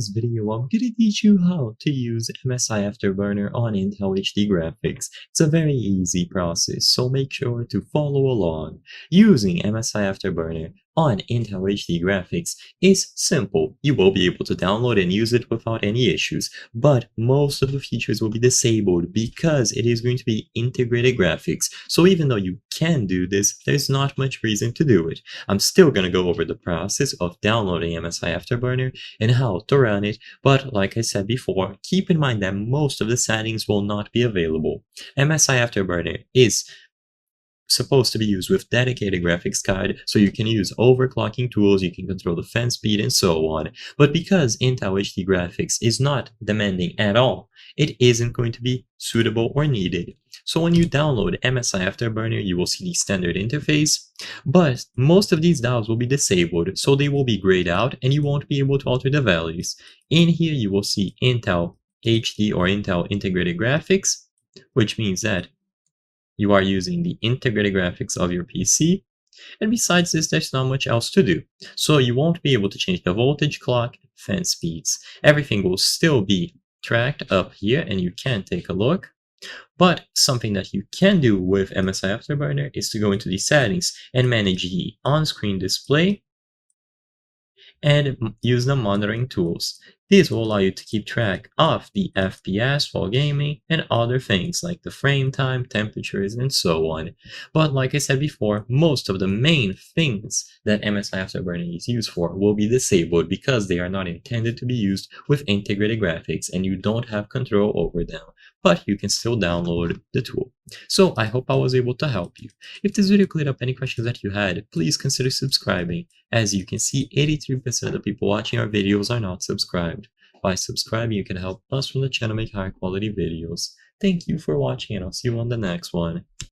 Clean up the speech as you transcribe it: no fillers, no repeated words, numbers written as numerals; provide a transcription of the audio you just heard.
this video, I'm gonna teach you how to use MSI Afterburner on Intel HD graphics. It's a very easy process, so make sure to follow along. Using MSI Afterburner on Intel HD graphics is simple. You will be able to download and use it without any issues, but most of the features will be disabled because it is going to be integrated graphics. So even though you can do this, there's not much reason to do it. I'm still going to go over the process of downloading MSI Afterburner and how to run it, but like I said before, keep in mind that most of the settings will not be available. MSI Afterburner is supposed to be used with dedicated graphics card, so you can use overclocking tools, you can control the fan speed and so on. But because Intel HD graphics is not demanding at all, it isn't going to be suitable or needed. So when you download MSI Afterburner, you will see the standard interface, but most of these dials will be disabled, so they will be grayed out and you won't be able to alter the values. In here you will see Intel HD or Intel Integrated Graphics, which means that you are using the integrated graphics of your PC, and besides this, there's not much else to do. So you won't be able to change the voltage, clock, fan speeds. Everything will still be tracked up here, and you can take a look. But something that you can do with MSI Afterburner is to go into the settings and manage the on-screen display and use the monitoring tools. This will allow you to keep track of the FPS while gaming and other things like the frame time, temperatures, and so on. But like I said before, most of the main things that MSI Afterburner is used for will be disabled because they are not intended to be used with integrated graphics and you don't have control over them. But you can still download the tool. So I hope I was able to help you. If this video cleared up any questions that you had, please consider subscribing. As you can see, 83% of the people watching our videos are not subscribed. By subscribing, you can help us from the channel make higher quality videos. Thank you for watching and I'll see you on the next one.